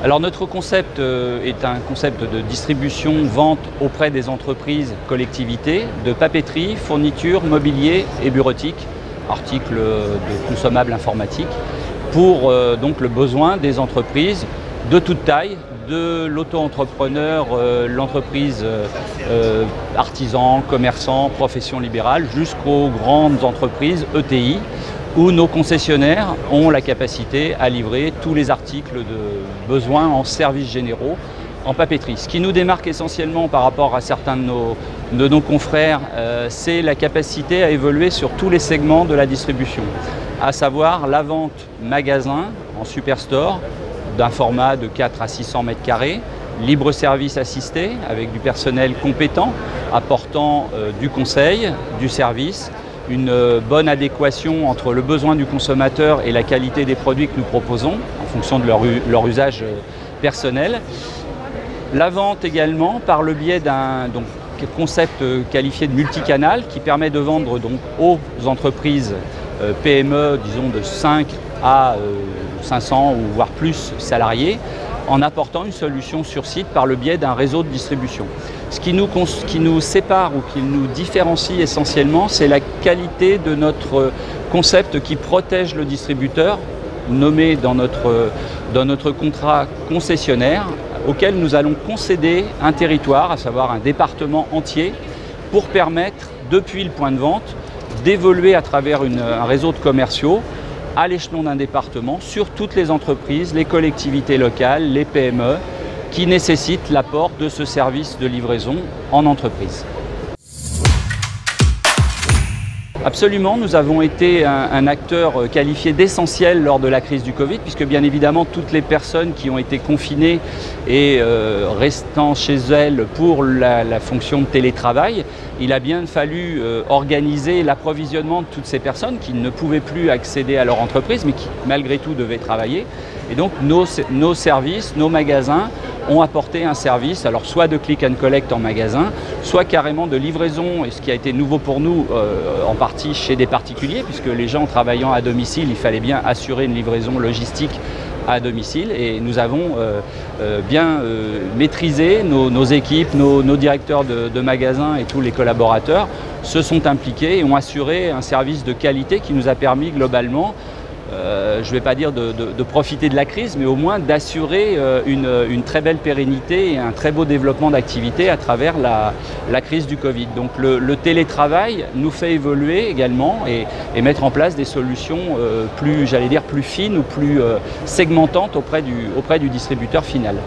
Alors notre concept est un concept de distribution, vente auprès des entreprises, collectivités, de papeterie, fourniture, mobilier et bureautique, articles de consommables informatiques, pour donc le besoin des entreprises de toute taille, de l'auto-entrepreneur, l'entreprise artisan, commerçant, profession libérale, jusqu'aux grandes entreprises ETI, où nos concessionnaires ont la capacité à livrer tous les articles de besoin en services généraux en papeterie. Ce qui nous démarque essentiellement par rapport à certains de nos confrères, c'est la capacité à évoluer sur tous les segments de la distribution, à savoir la vente magasin en superstore d'un format de 4 à 600 mètres carrés, libre service assisté avec du personnel compétent apportant du conseil, du service, une bonne adéquation entre le besoin du consommateur et la qualité des produits que nous proposons en fonction de leur usage personnel. La vente également par le biais d'un concept qualifié de multicanal qui permet de vendre donc aux entreprises PME, disons de 5 à 500 ou voire plus salariés, en apportant une solution sur site par le biais d'un réseau de distribution. Ce qui nous sépare ou qui nous différencie essentiellement, c'est la qualité de notre concept qui protège le distributeur, nommé dans notre contrat concessionnaire, auquel nous allons concéder un territoire, à savoir un département entier, pour permettre, depuis le point de vente, d'évoluer à travers un réseau de commerciaux à l'échelon d'un département sur toutes les entreprises, les collectivités locales, les PME qui nécessitent l'apport de ce service de livraison en entreprise. Absolument, nous avons été un acteur qualifié d'essentiel lors de la crise du Covid, puisque bien évidemment toutes les personnes qui ont été confinées et restant chez elles pour la fonction de télétravail, il a bien fallu organiser l'approvisionnement de toutes ces personnes qui ne pouvaient plus accéder à leur entreprise, mais qui malgré tout devaient travailler. Et donc nos services, nos magasins ont apporté un service, alors soit de click and collect en magasin, soit carrément de livraison, et ce qui a été nouveau pour nous en partie chez des particuliers, puisque les gens travaillant à domicile, il fallait bien assurer une livraison logistique à domicile, et nous avons bien maîtrisé nos équipes, nos directeurs de magasins et tous les collaborateurs se sont impliqués et ont assuré un service de qualité qui nous a permis globalement, je ne vais pas dire de profiter de la crise, mais au moins d'assurer une très belle pérennité et un très beau développement d'activité à travers la crise du Covid. Donc le télétravail nous fait évoluer également et mettre en place des solutions plus, j'allais dire, plus fines ou plus segmentantes auprès du distributeur final.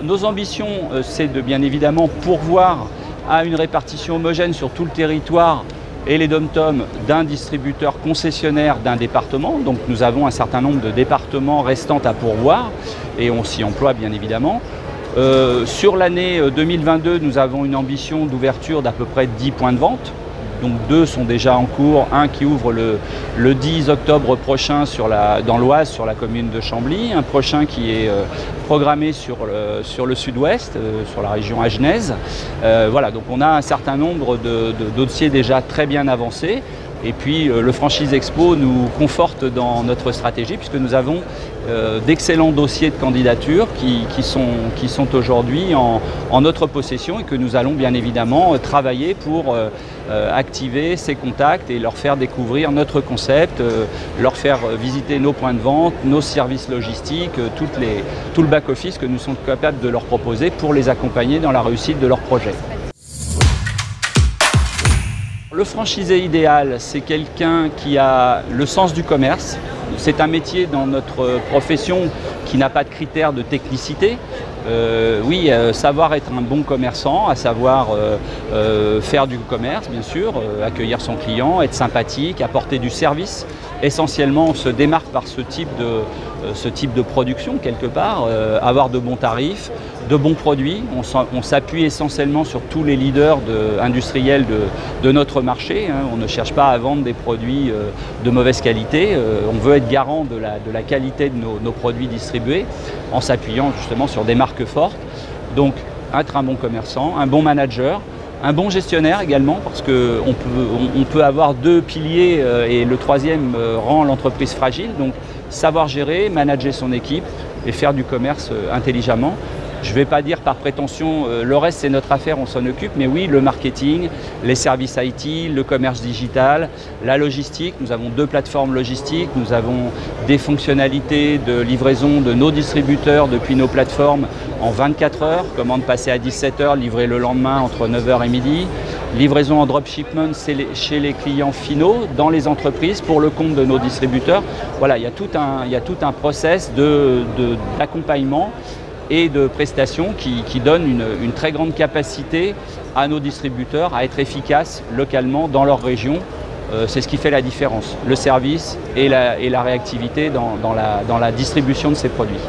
Nos ambitions, c'est de bien évidemment pourvoir à une répartition homogène sur tout le territoire et les DOM-TOM d'un distributeur concessionnaire d'un département. Donc nous avons un certain nombre de départements restants à pourvoir et on s'y emploie bien évidemment. Sur l'année 2022, nous avons une ambition d'ouverture d'à peu près 10 points de vente. Donc 2 sont déjà en cours, un qui ouvre le 10 octobre prochain dans l'Oise, sur la commune de Chambly, un prochain qui est programmé sur le sud-ouest, sur la région agenaise. Voilà, donc on a un certain nombre de dossiers déjà très bien avancés. Et puis le Franchise Expo nous conforte dans notre stratégie puisque nous avons d'excellents dossiers de candidature qui sont aujourd'hui en notre possession et que nous allons bien évidemment travailler pour activer ces contacts et leur faire découvrir notre concept, leur faire visiter nos points de vente, nos services logistiques, tout le back-office que nous sommes capables de leur proposer pour les accompagner dans la réussite de leurs projets. Le franchisé idéal, c'est quelqu'un qui a le sens du commerce. C'est un métier dans notre profession qui n'a pas de critères de technicité. Savoir être un bon commerçant, à savoir faire du commerce, bien sûr, accueillir son client, être sympathique, apporter du service. Essentiellement, on se démarque par ce type de production, quelque part, avoir de bons tarifs, de bons produits. On s'appuie essentiellement sur tous les leaders industriels de notre marché. On ne cherche pas à vendre des produits de mauvaise qualité. On veut être garant de la qualité de nos produits distribués en s'appuyant justement sur des marques fortes. Donc, être un bon commerçant, un bon manager, Un bon gestionnaire également, parce qu'on peut avoir deux piliers et le troisième rend l'entreprise fragile. Donc savoir gérer, manager son équipe et faire du commerce intelligemment. Je ne vais pas dire par prétention, le reste c'est notre affaire, on s'en occupe, mais oui, le marketing, les services IT, le commerce digital, la logistique. Nous avons 2 plateformes logistiques, nous avons des fonctionnalités de livraison de nos distributeurs depuis nos plateformes en 24 heures, commande passée à 17 heures, livrée le lendemain entre 9 h et midi. Livraison en dropshipment chez les clients finaux, dans les entreprises, pour le compte de nos distributeurs. Voilà, il y a tout un process d'accompagnement et de prestations qui donne une très grande capacité à nos distributeurs à être efficaces localement dans leur région. C'est ce qui fait la différence, le service et la réactivité dans la distribution de ces produits.